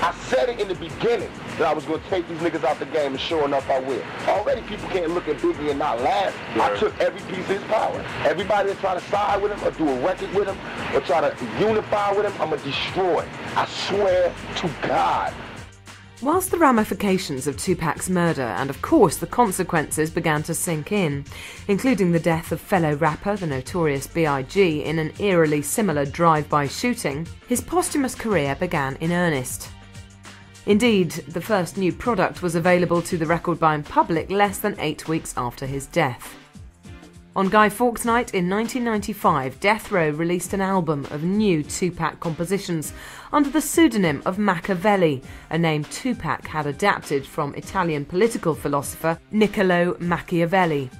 I said it in the beginning that I was going to take these niggas out the game, and sure enough, I will. Already people can't look at Biggie and not laugh. I took every piece of his power. Everybody that try to side with him or do a record with him or try to unify with him, I'm going to destroy. I swear to God. Whilst the ramifications of Tupac's murder and of course the consequences began to sink in, including the death of fellow rapper the Notorious B.I.G. in an eerily similar drive-by shooting, his posthumous career began in earnest. Indeed, the first new product was available to the record-buying public less than 8 weeks after his death. On Guy Fawkes Night in 1995, Death Row released an album of new Tupac compositions under the pseudonym of Machiavelli, a name Tupac had adapted from Italian political philosopher Niccolo Machiavelli.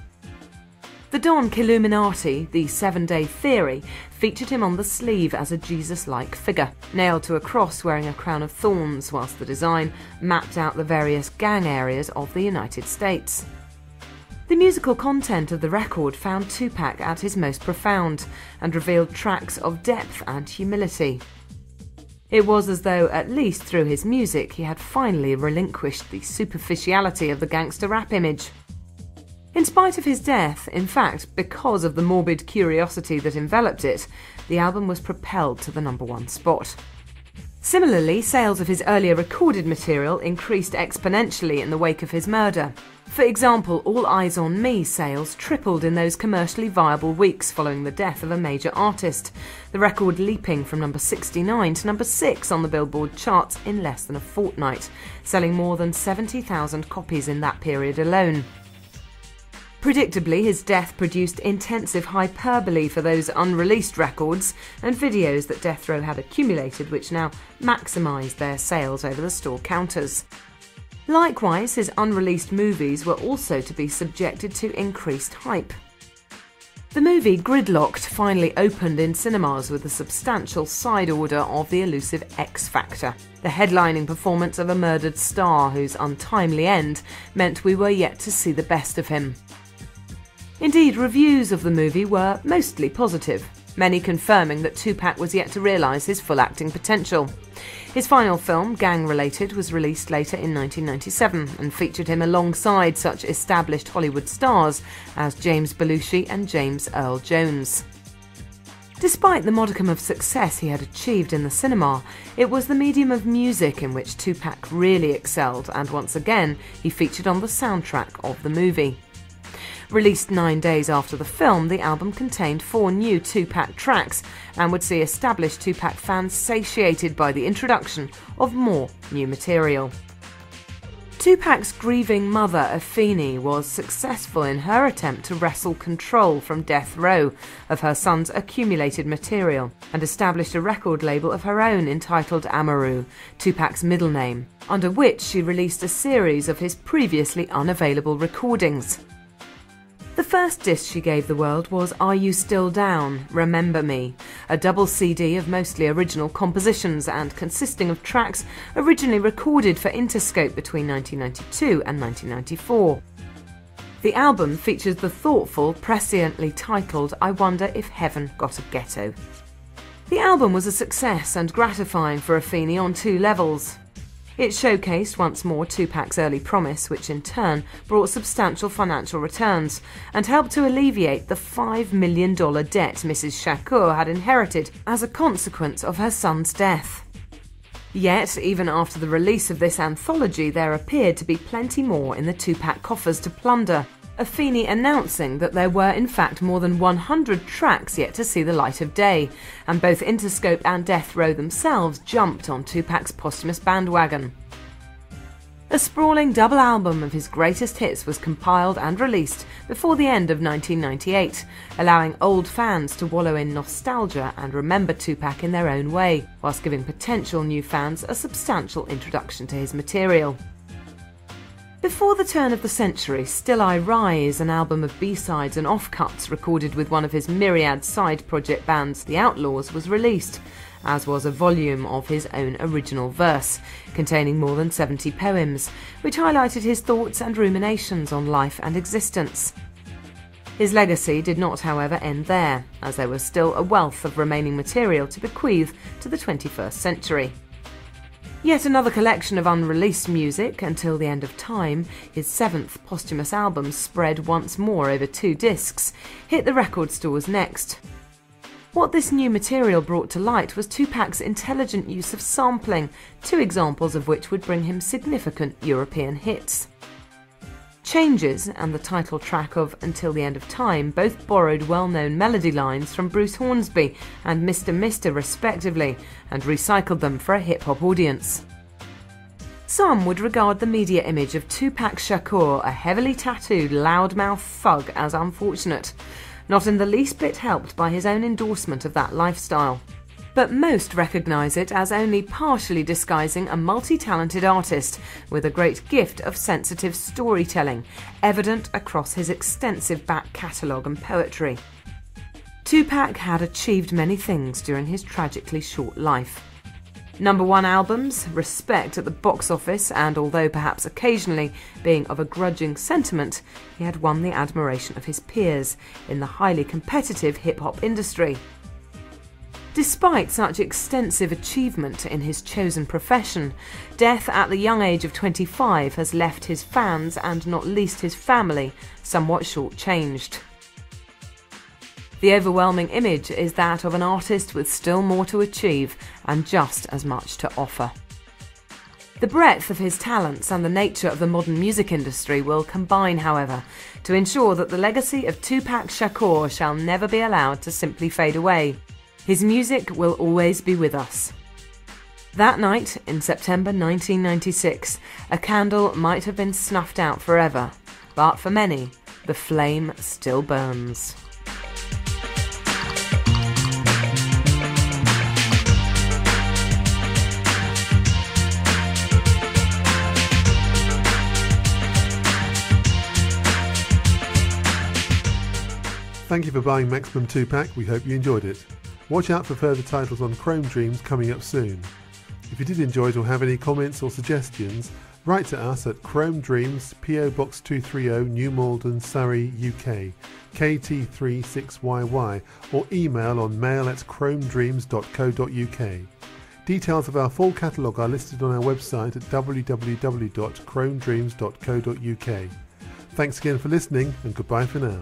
The Don Killuminati, the 7-Day Theory, featured him on the sleeve as a Jesus-like figure, nailed to a cross wearing a crown of thorns, whilst the design mapped out the various gang areas of the United States. The musical content of the record found Tupac at his most profound and revealed tracks of depth and humility. It was as though, at least through his music, he had finally relinquished the superficiality of the gangster rap image. In spite of his death, in fact, because of the morbid curiosity that enveloped it, the album was propelled to the #1 spot. Similarly, sales of his earlier recorded material increased exponentially in the wake of his murder. For example, All Eyes on Me sales tripled in those commercially viable weeks following the death of a major artist, the record leaping from number 69 to number 6 on the Billboard charts in less than a fortnight, selling more than 70,000 copies in that period alone. Predictably, his death produced intensive hyperbole for those unreleased records and videos that Death Row had accumulated, which now maximised their sales over the store counters. Likewise, his unreleased movies were also to be subjected to increased hype. The movie Gridlocked finally opened in cinemas with a substantial side order of the elusive X Factor, the headlining performance of a murdered star whose untimely end meant we were yet to see the best of him. Indeed, reviews of the movie were mostly positive, many confirming that Tupac was yet to realise his full acting potential. His final film, Gang Related, was released later in 1997 and featured him alongside such established Hollywood stars as James Belushi and James Earl Jones. Despite the modicum of success he had achieved in the cinema, it was the medium of music in which Tupac really excelled, and once again he featured on the soundtrack of the movie. Released 9 days after the film, the album contained 4 new Tupac tracks and would see established Tupac fans satiated by the introduction of more new material. Tupac's grieving mother, Afeni, was successful in her attempt to wrestle control from Death Row of her son's accumulated material and established a record label of her own entitled Amaru, Tupac's middle name, under which she released a series of his previously unavailable recordings. The first disc she gave the world was Are You Still Down? Remember Me, a double CD of mostly original compositions and consisting of tracks originally recorded for Interscope between 1992 and 1994. The album features the thoughtful, presciently titled I Wonder If Heaven Got a Ghetto. The album was a success and gratifying for Afeni on 2 levels. It showcased once more Tupac's early promise, which in turn brought substantial financial returns and helped to alleviate the $5 million debt Mrs. Shakur had inherited as a consequence of her son's death. Yet, even after the release of this anthology, there appeared to be plenty more in the Tupac coffers to plunder, Afeni announcing that there were in fact more than 100 tracks yet to see the light of day, and both Interscope and Death Row themselves jumped on Tupac's posthumous bandwagon. A sprawling double album of his greatest hits was compiled and released before the end of 1998, allowing old fans to wallow in nostalgia and remember Tupac in their own way, whilst giving potential new fans a substantial introduction to his material. Before the turn of the century, Still I Rise, an album of B-sides and offcuts recorded with one of his myriad side project bands, The Outlaws, was released, as was a volume of his own original verse, containing more than 70 poems, which highlighted his thoughts and ruminations on life and existence. His legacy did not, however, end there, as there was still a wealth of remaining material to bequeath to the 21st century. Yet another collection of unreleased music, Until the End of Time, his 7th posthumous album spread once more over 2 discs, hit the record stores next. What this new material brought to light was Tupac's intelligent use of sampling, 2 examples of which would bring him significant European hits. Changes and the title track of Until the End of Time both borrowed well-known melody lines from Bruce Hornsby and Mr. Mister respectively, and recycled them for a hip-hop audience. Some would regard the media image of Tupac Shakur, a heavily tattooed loudmouth thug, as unfortunate, not in the least bit helped by his own endorsement of that lifestyle. But most recognise it as only partially disguising a multi-talented artist with a great gift of sensitive storytelling, evident across his extensive back catalogue and poetry. Tupac had achieved many things during his tragically short life. #1 albums, respect at the box office, and although perhaps occasionally being of a grudging sentiment, he had won the admiration of his peers in the highly competitive hip-hop industry. Despite such extensive achievement in his chosen profession, death at the young age of 25 has left his fans, and not least his family, somewhat short-changed. The overwhelming image is that of an artist with still more to achieve and just as much to offer. The breadth of his talents and the nature of the modern music industry will combine, however, to ensure that the legacy of Tupac Shakur shall never be allowed to simply fade away. His music will always be with us. That night, in September 1996, a candle might have been snuffed out forever, but for many, the flame still burns. Thank you for buying Maximum Tupac, we hope you enjoyed it. Watch out for further titles on Chrome Dreams coming up soon. If you did enjoy it or have any comments or suggestions, write to us at Chrome Dreams, PO Box 230, New Malden, Surrey, UK, KT36YY, or email on mail@chromedreams.co.uk. Details of our full catalogue are listed on our website at www.chromedreams.co.uk. Thanks again for listening, and goodbye for now.